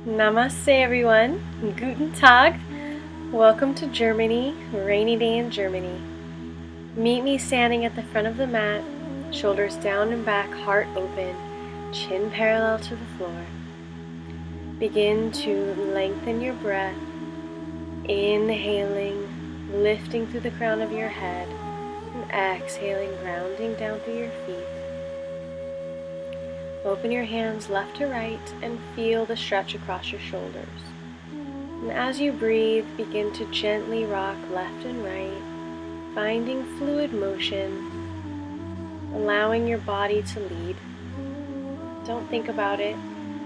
Namaste everyone, Guten Tag. Welcome to Germany, rainy day in Germany. Meet me standing at the front of the mat, shoulders down and back, heart open, chin parallel to the floor. Begin to lengthen your breath, inhaling, lifting through the crown of your head, and exhaling, grounding down through your feet. Open your hands left to right and feel the stretch across your shoulders. And as you breathe, begin to gently rock left and right, finding fluid motion, allowing your body to lead. Don't think about it,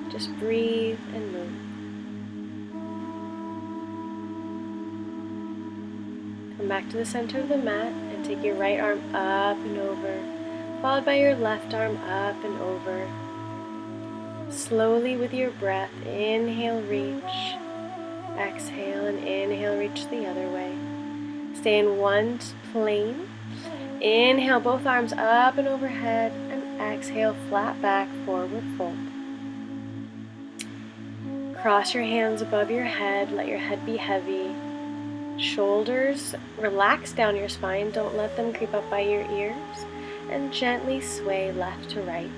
just breathe and move. Come back to the center of the mat and take your right arm up and over, followed by your left arm up and over. Slowly with your breath, inhale, reach, exhale, and inhale, reach the other way. Stay in one plane. Inhale, both arms up and overhead, and exhale, flat back, forward fold. Cross your hands above your head, let your head be heavy. Shoulders relax down your spine, don't let them creep up by your ears, and gently sway left to right.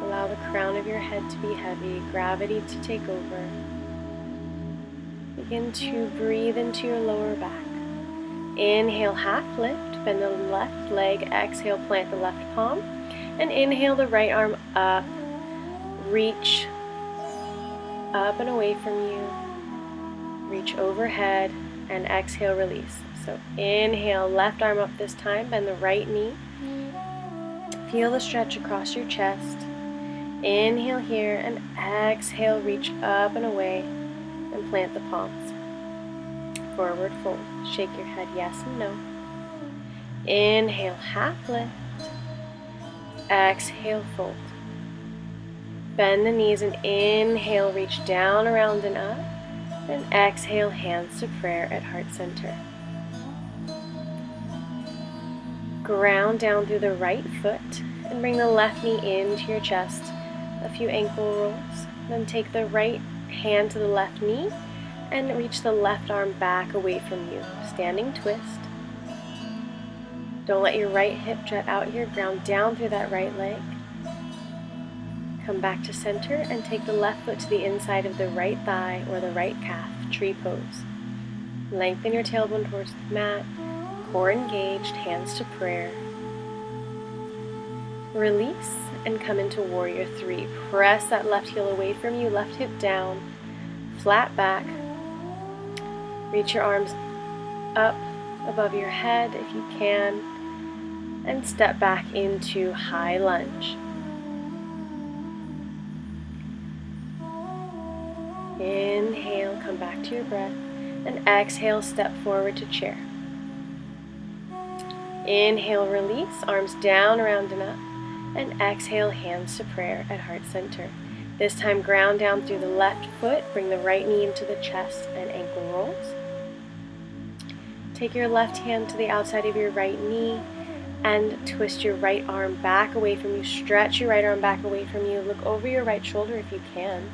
Allow the crown of your head to be heavy, gravity to take over. Begin to breathe into your lower back. Inhale, half lift, bend the left leg, exhale, plant the left palm, and inhale the right arm up, reach up and away from you, reach overhead, and exhale, release. So inhale, left arm up this time, bend the right knee, feel the stretch across your chest. Inhale here and exhale, reach up and away and plant the palms. Forward fold. Shake your head yes and no. Inhale, half lift. Exhale, fold. Bend the knees and inhale, reach down, around and up. And exhale, hands to prayer at heart center. Ground down through the right foot and bring the left knee into your chest. A few ankle rolls. Then take the right hand to the left knee and reach the left arm back away from you. Standing twist. Don't let your right hip jut out here. Ground down through that right leg. Come back to center and take the left foot to the inside of the right thigh or the right calf. Tree pose. Lengthen your tailbone towards the mat. Core engaged, hands to prayer. Release and come into warrior three. Press that left heel away from you, left hip down, flat back. Reach your arms up above your head if you can, and step back into high lunge. Inhale, come back to your breath, and exhale, step forward to chair. Inhale, release, arms down, around and up. And exhale, hands to prayer at heart center. This time ground down through the left foot, bring the right knee into the chest and ankle rolls. Take your left hand to the outside of your right knee and twist your right arm back away from you. Stretch your right arm back away from you. Look over your right shoulder if you can.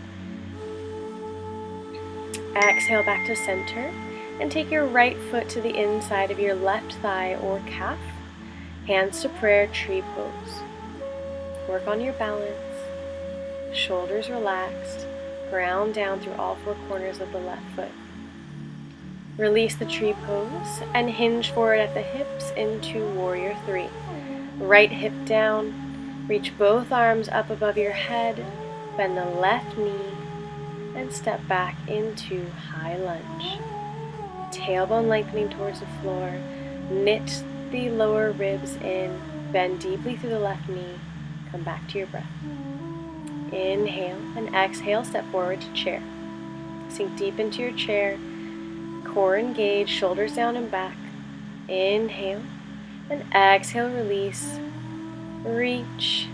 Exhale back to center and take your right foot to the inside of your left thigh or calf. Hands to prayer, tree pose. Work on your balance, shoulders relaxed, ground down through all four corners of the left foot. Release the tree pose and hinge forward at the hips into warrior three. Right hip down, reach both arms up above your head, bend the left knee, and step back into high lunge. Tailbone lengthening towards the floor, knit the lower ribs in, bend deeply through the left knee. Come back to your breath. Inhale and exhale, step forward to chair. Sink deep into your chair, core engaged, shoulders down and back. Inhale and exhale, release, reach,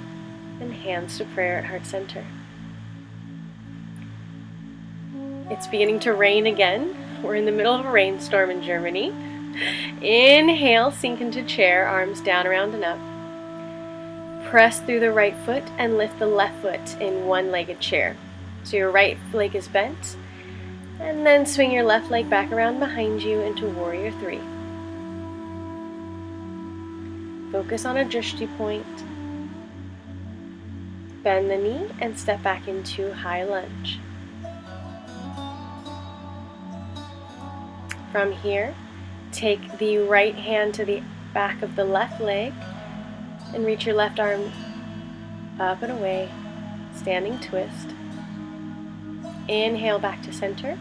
and hands to prayer at heart center. It's beginning to rain again. We're in the middle of a rainstorm in Germany. Inhale, sink into chair, arms down, around and up. Press through the right foot and lift the left foot in one-legged chair. So your right leg is bent, and then swing your left leg back around behind you into Warrior 3. Focus on a drishti point. Bend the knee and step back into high lunge. From here, take the right hand to the back of the left leg and reach your left arm up and away, standing twist. Inhale back to center.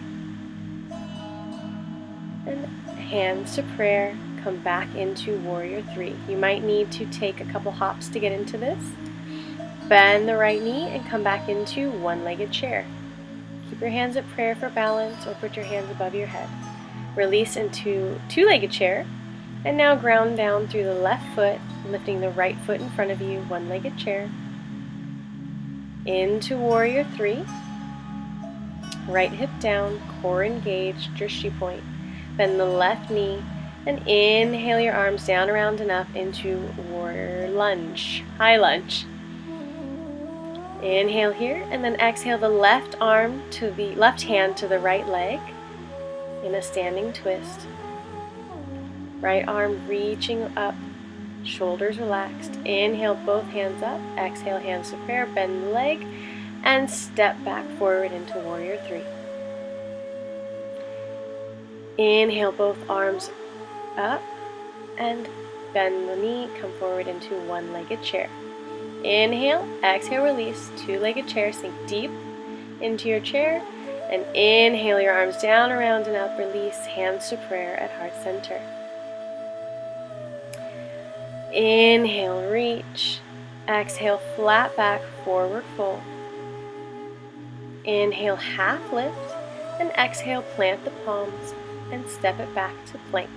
And hands to prayer, come back into Warrior 3. You might need to take a couple hops to get into this. Bend the right knee and come back into one-legged chair. Keep your hands at prayer for balance or put your hands above your head. Release into two-legged chair, and now ground down through the left foot, lifting the right foot in front of you, one-legged chair. Into Warrior 3. Right hip down, core engaged, drishti point. Bend the left knee, and inhale your arms down, around, and up into Warrior Lunge, high lunge. Inhale here, and then exhale the left hand to the right leg in a standing twist. Right arm reaching up, shoulders relaxed. Inhale, both hands up. Exhale, hands to prayer. Bend the leg and step back forward into Warrior 3. Inhale, both arms up and bend the knee. Come forward into one-legged chair. Inhale, exhale, release. Two-legged chair, sink deep into your chair. And inhale your arms down, around, and up. Release, hands to prayer at heart center. Inhale, reach. Exhale, flat back, forward fold. Inhale, half lift. And exhale, plant the palms and step it back to plank.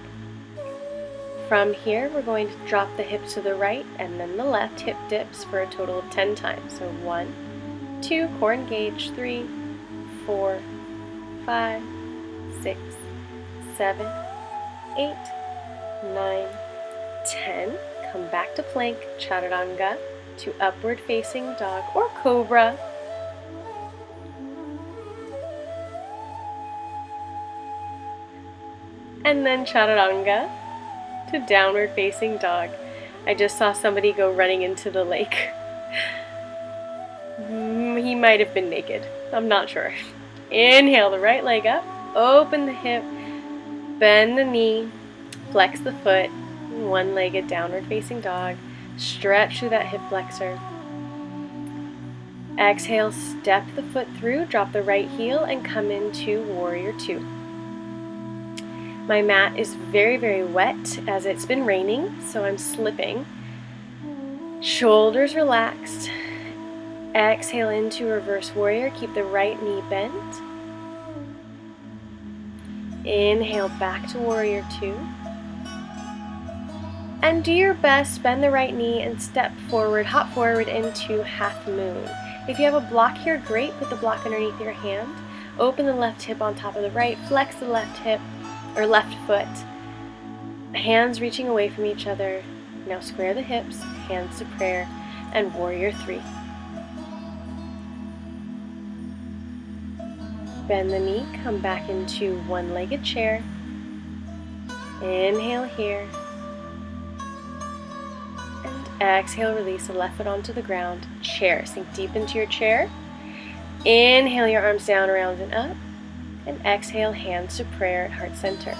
From here, we're going to drop the hips to the right and then the left hip dips for a total of 10 times. So 1, 2, core engage, 3, 4, 5, 6, 7, 8, 9, 10. Come back to plank, chaturanga, to upward facing dog or cobra. And then chaturanga to downward facing dog. I just saw somebody go running into the lake. He might have been naked. I'm not sure. Inhale the right leg up, open the hip, bend the knee, flex the foot, one-legged downward facing dog. Stretch through that hip flexor. Exhale, step the foot through, drop the right heel, and come into Warrior 2. My mat is very, very wet as it's been raining, so I'm slipping. Shoulders relaxed. Exhale into Reverse Warrior. Keep the right knee bent. Inhale back to Warrior 2. And do your best, bend the right knee and step forward, hop forward into Half Moon. If you have a block here, great, put the block underneath your hand. Open the left hip on top of the right, flex the left hip, or left foot. Hands reaching away from each other. Now square the hips, hands to prayer, and Warrior 3. Bend the knee, come back into one-legged chair. Inhale here. And exhale, release the left foot onto the ground. Chair, sink deep into your chair. Inhale your arms down, around, and up. And exhale, hands to prayer at heart center.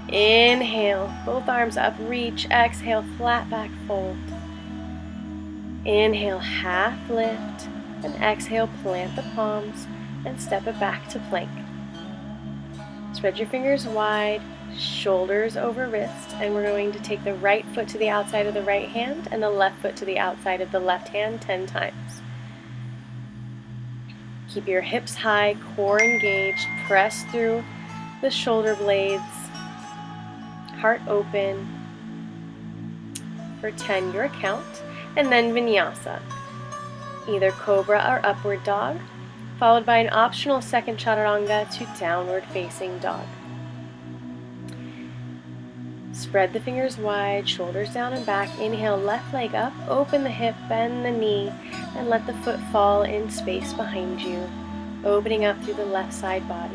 Inhale, both arms up, reach. Exhale, flat back fold. Inhale, half lift. And exhale, plant the palms and step it back to plank. Spread your fingers wide, shoulders over wrist, and we're going to take the right foot to the outside of the right hand and the left foot to the outside of the left hand 10 times. Keep your hips high, core engaged, press through the shoulder blades, heart open for 10, your count, and then vinyasa, either cobra or upward dog, followed by an optional second chaturanga to downward facing dog. Spread the fingers wide, shoulders down and back. Inhale, left leg up, open the hip, bend the knee, and let the foot fall in space behind you, opening up through the left side body.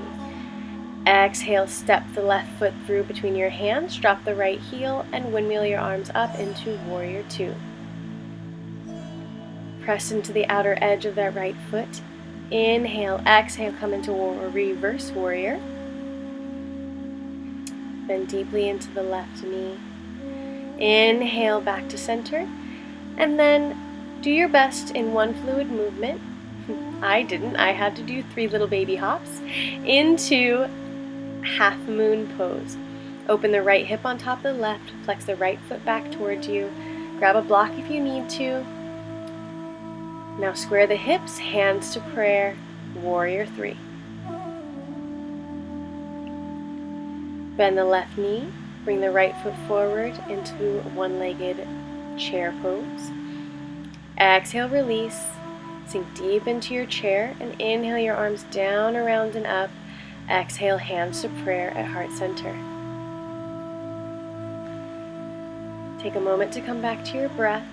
Exhale, step the left foot through between your hands, drop the right heel, and windmill your arms up into Warrior Two. Press into the outer edge of that right foot. Inhale, exhale, come into Reverse Warrior. Bend deeply into the left knee. Inhale back to center. And then do your best in one fluid movement. I didn't. I had to do 3 little baby hops into half moon pose. Open the right hip on top of the left. Flex the right foot back towards you. Grab a block if you need to. Now square the hips, hands to prayer, Warrior Three. Bend the left knee, bring the right foot forward into one-legged chair pose. Exhale, release, sink deep into your chair, and inhale your arms down, around, and up. Exhale, hands to prayer at heart center. Take a moment to come back to your breath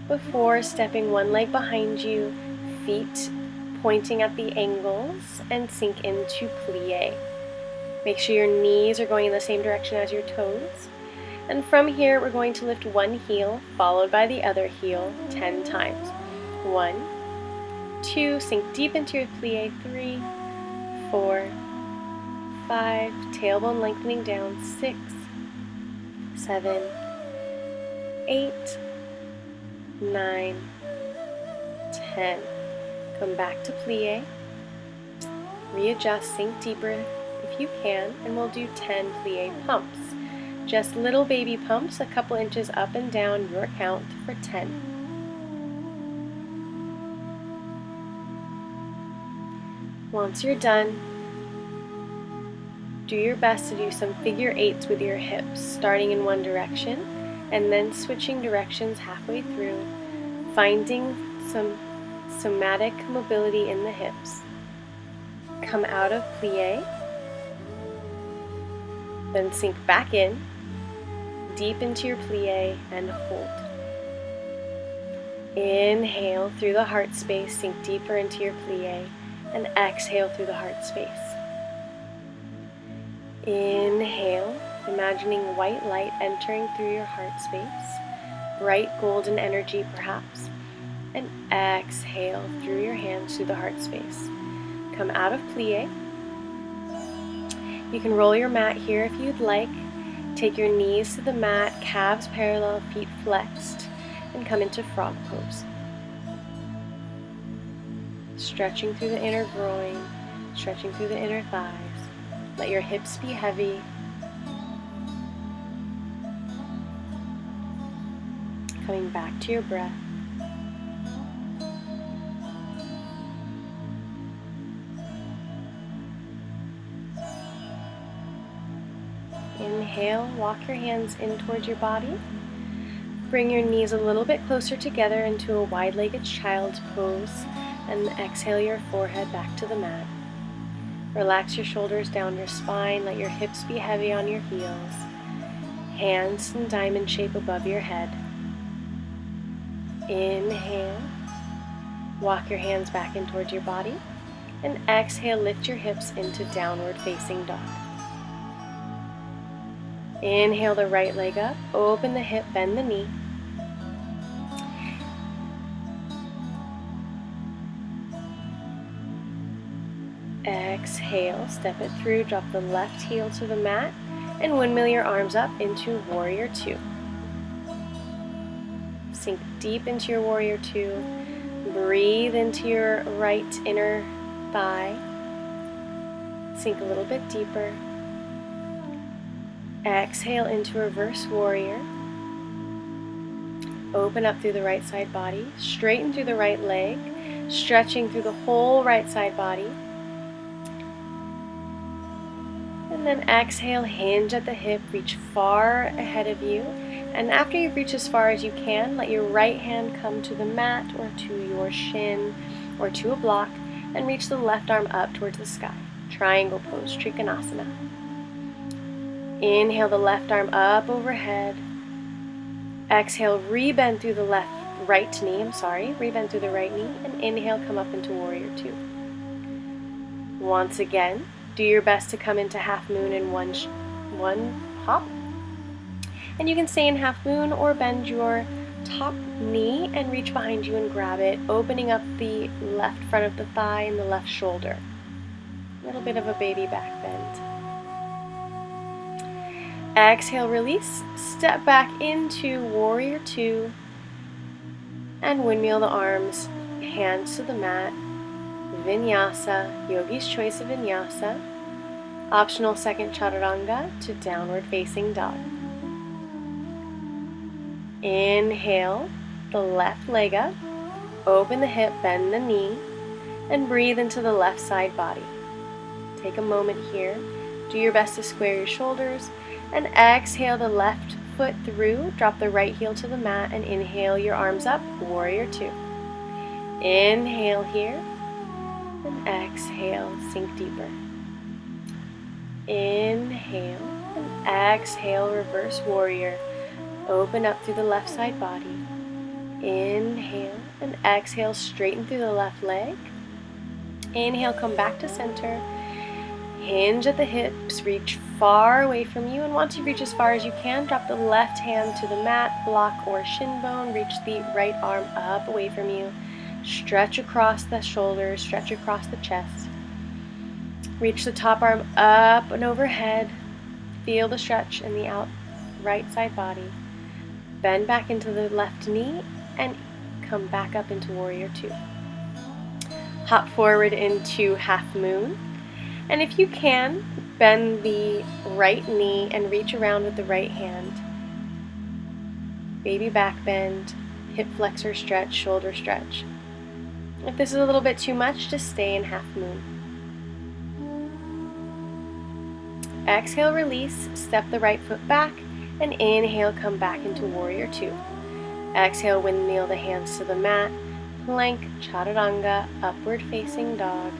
before stepping one leg behind you, feet pointing at the ankles, and sink into plie. Make sure your knees are going in the same direction as your toes. And from here, we're going to lift one heel, followed by the other heel 10 times. 1, 2, sink deep into your plie. 3, 4, 5, tailbone lengthening down. 6, 7, 8, 9, 10. Come back to plie. Readjust, sink deeper if you can, and we'll do 10 plie pumps. Just little baby pumps, a couple inches up and down, your count for 10. Once you're done, do your best to do some figure eights with your hips, starting in one direction and then switching directions halfway through, finding some somatic mobility in the hips. Come out of plie, then sink back in, deep into your plie, and hold. Inhale through the heart space, sink deeper into your plie, and exhale through the heart space. Inhale, imagining white light entering through your heart space, bright golden energy perhaps, and exhale through your hands through the heart space. Come out of plie. You can roll your mat here if you'd like. Take your knees to the mat, calves parallel, feet flexed, and come into frog pose. Stretching through the inner groin, stretching through the inner thighs. Let your hips be heavy. Coming back to your breath. Inhale, walk your hands in towards your body. Bring your knees a little bit closer together into a wide-legged child's pose, and exhale your forehead back to the mat. Relax your shoulders down your spine, let your hips be heavy on your heels. Hands in diamond shape above your head. Inhale, walk your hands back in towards your body, and exhale, lift your hips into downward facing dog. Inhale the right leg up, open the hip, bend the knee. Exhale, step it through, drop the left heel to the mat, and windmill your arms up into Warrior Two. Sink deep into your Warrior Two. Breathe into your right inner thigh. Sink a little bit deeper. Exhale into Reverse Warrior. Open up through the right side body, straighten through the right leg, stretching through the whole right side body. And then exhale, hinge at the hip, reach far ahead of you. And after you've reached as far as you can, let your right hand come to the mat or to your shin or to a block, and reach the left arm up towards the sky. Triangle pose, Trikonasana. Inhale the left arm up overhead. Exhale, rebend through the right knee, rebend through the right knee, and inhale, come up into Warrior Two. Once again, do your best to come into Half Moon in one hop. And you can stay in Half Moon or bend your top knee and reach behind you and grab it, opening up the left front of the thigh and the left shoulder. A little bit of a baby back bend. Exhale, release, step back into Warrior Two, and windmill the arms, hands to the mat. Vinyasa, Yogi's Choice of Vinyasa. Optional second Chaturanga to Downward Facing Dog. Inhale the left leg up, open the hip, bend the knee, and breathe into the left side body. Take a moment here, do your best to square your shoulders, and exhale the left foot through, drop the right heel to the mat, and inhale your arms up, Warrior Two. Inhale here, and exhale, sink deeper. Inhale, and exhale, Reverse Warrior. Open up through the left side body. Inhale, and exhale, straighten through the left leg. Inhale, come back to center. Hinge at the hips, reach far away from you, and once you reach as far as you can, drop the left hand to the mat, block or shin bone, reach the right arm up away from you, stretch across the shoulders, stretch across the chest, reach the top arm up and overhead, feel the stretch in the right side body, bend back into the left knee, and come back up into Warrior Two. Hop forward into Half Moon. And if you can, bend the right knee and reach around with the right hand. Baby back bend, hip flexor stretch, shoulder stretch. If this is a little bit too much, just stay in Half Moon. Exhale, release, step the right foot back, and inhale, come back into Warrior Two. Exhale, windmill the hands to the mat, plank, Chaturanga, upward facing dog.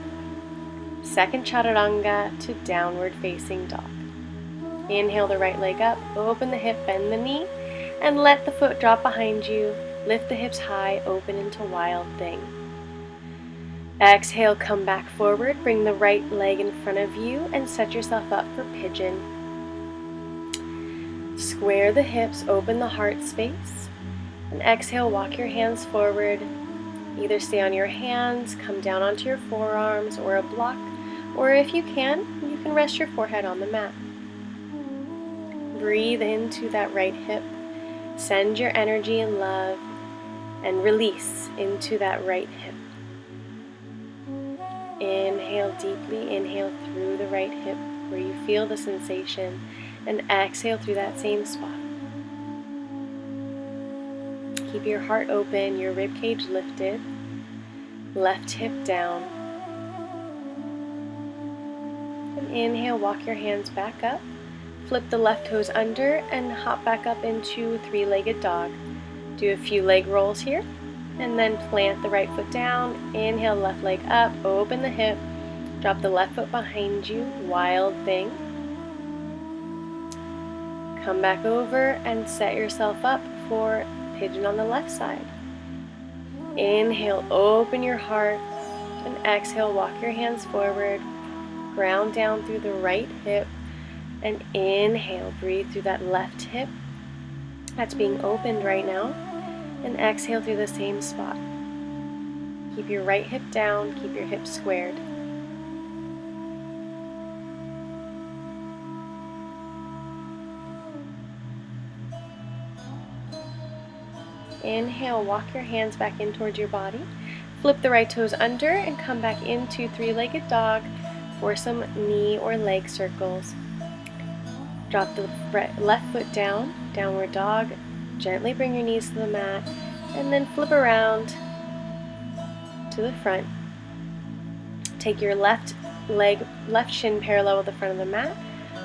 Second Chaturanga to Downward Facing Dog. Inhale the right leg up, open the hip, bend the knee, and let the foot drop behind you. Lift the hips high, open into Wild Thing. Exhale, come back forward, bring the right leg in front of you, and set yourself up for Pigeon. Square the hips, open the heart space, and exhale, walk your hands forward. Either stay on your hands, come down onto your forearms or a block, or if you can rest your forehead on the mat. Breathe into that right hip, send your energy and love, and release into that right hip. Inhale deeply, inhale through the right hip where you feel the sensation, and exhale through that same spot. Keep your heart open, your rib cage lifted, left hip down. And inhale, walk your hands back up, flip the left toes under, and hop back up into three-legged dog. Do a few leg rolls here, and then plant the right foot down, inhale, left leg up, open the hip, drop the left foot behind you, Wild Thing. Come back over and set yourself up for Pigeon on the left side. Inhale, open your heart, and exhale, walk your hands forward, ground down through the right hip, and inhale, breathe through that left hip that's being opened right now, and exhale through the same spot. Keep your right hip down, keep your hips squared. Inhale, walk your hands back in towards your body. Flip the right toes under and come back into three-legged dog for some knee or leg circles. Drop the left foot down, downward dog. Gently bring your knees to the mat, and then flip around to the front. Take your left leg, left shin parallel with the front of the mat,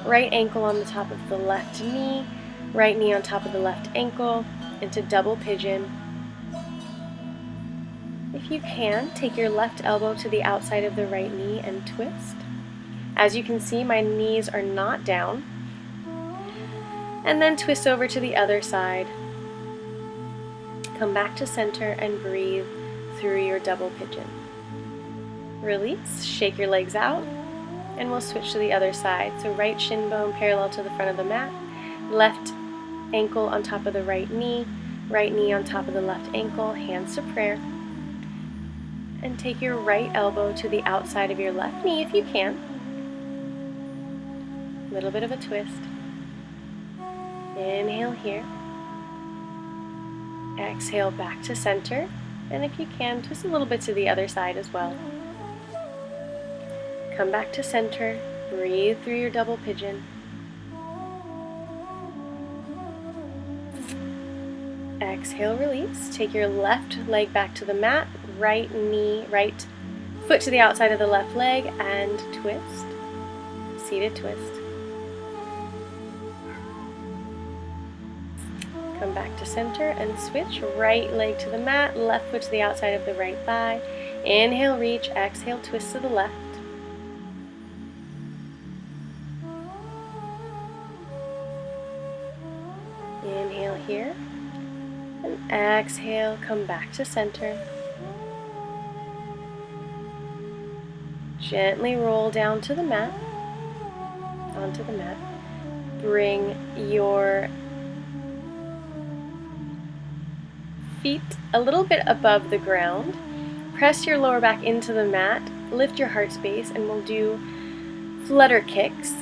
right ankle on the top of the left knee, right knee on top of the left ankle, into double pigeon. If you can, take your left elbow to the outside of the right knee and twist. As you can see, my knees are not down. and then twist over to the other side. Come back to center and breathe through your double pigeon. Release, shake your legs out, and we'll switch to the other side. So right shin bone parallel to the front of the mat, left ankle on top of the right knee on top of the left ankle, hands to prayer. And take your right elbow to the outside of your left knee if you can. A little bit of a twist. Inhale here. Exhale back to center. And if you can, twist a little bit to the other side as well. Come back to center. Breathe through your double pigeon. Exhale, release. Take your left leg back to the mat, right foot to the outside of the left leg, and twist. Seated twist. Come back to center and switch. Right leg to the mat, left foot to the outside of the right thigh. Inhale, reach. Exhale, twist to the left. Inhale here. And exhale, come back to center. Gently roll down to the mat, onto the mat. Bring your feet a little bit above the ground. Press your lower back into the mat, lift your heart space, and we'll do flutter kicks,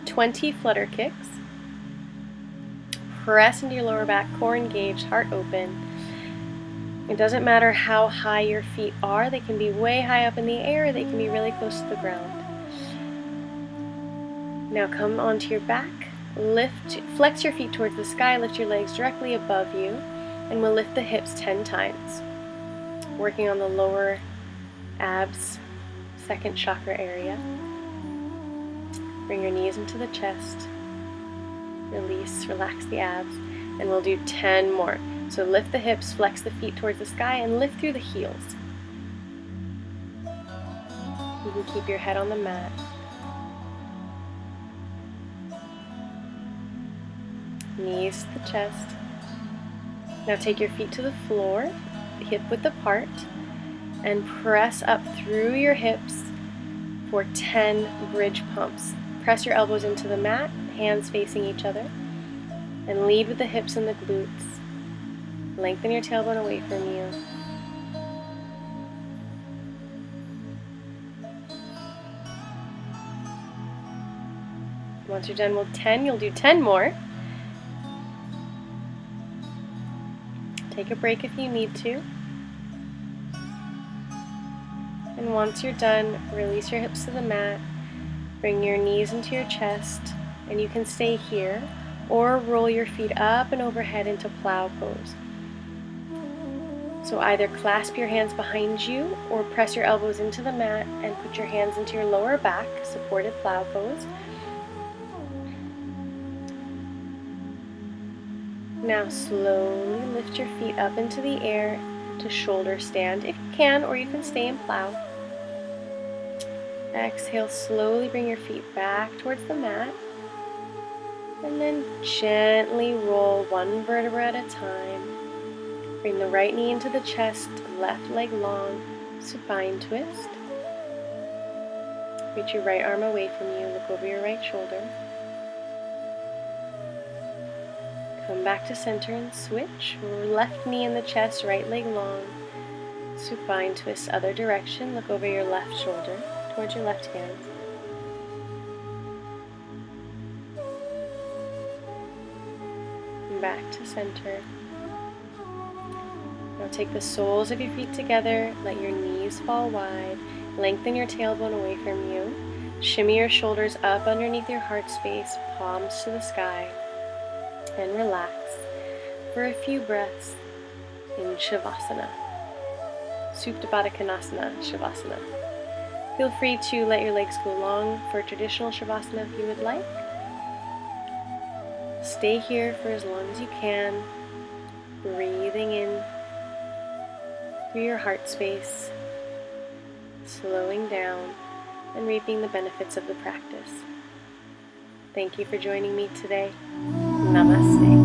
20 flutter kicks. Press into your lower back, core engaged, heart open. It doesn't matter how high your feet are. They can be way high up in the air, they can be really close to the ground. Now come onto your back, flex your feet towards the sky, lift your legs directly above you, and we'll lift the hips 10 times. Working on the lower abs, second chakra area. Bring your knees into the chest. Release, relax the abs, and we'll do 10 more. So lift the hips, flex the feet towards the sky, and lift through the heels. You can keep your head on the mat. Knees to the chest. Now take your feet to the floor, hip width apart, and press up through your hips for 10 bridge pumps. Press your elbows into the mat, hands facing each other, and lead with the hips and the glutes. Lengthen your tailbone away from you. Once you're done with 10, you'll do 10 more. Take a break if you need to. And once you're done, release your hips to the mat. Bring your knees into your chest, and you can stay here or roll your feet up and overhead into plow pose. So either clasp your hands behind you or press your elbows into the mat and put your hands into your lower back, supported plow pose. Now slowly lift your feet up into the air to shoulder stand if you can, or you can stay in plow. Exhale, slowly bring your feet back towards the mat, and then gently roll one vertebra at a time. Bring the right knee into the chest, left leg long, supine twist. Reach your right arm away from you, look over your right shoulder. Come back to center and switch. Left knee in the chest, right leg long. Supine twist, other direction. Look over your left shoulder, towards your left hand. Back to center. Now take the soles of your feet together, let your knees fall wide, lengthen your tailbone away from you, shimmy your shoulders up underneath your heart space, palms to the sky, and relax for a few breaths in Shavasana, Supta Baddha Konasana Shavasana. Feel free to let your legs go long for traditional Shavasana if you would like. Stay here for as long as you can, breathing in through your heart space, slowing down and reaping the benefits of the practice. Thank you for joining me today. Namaste.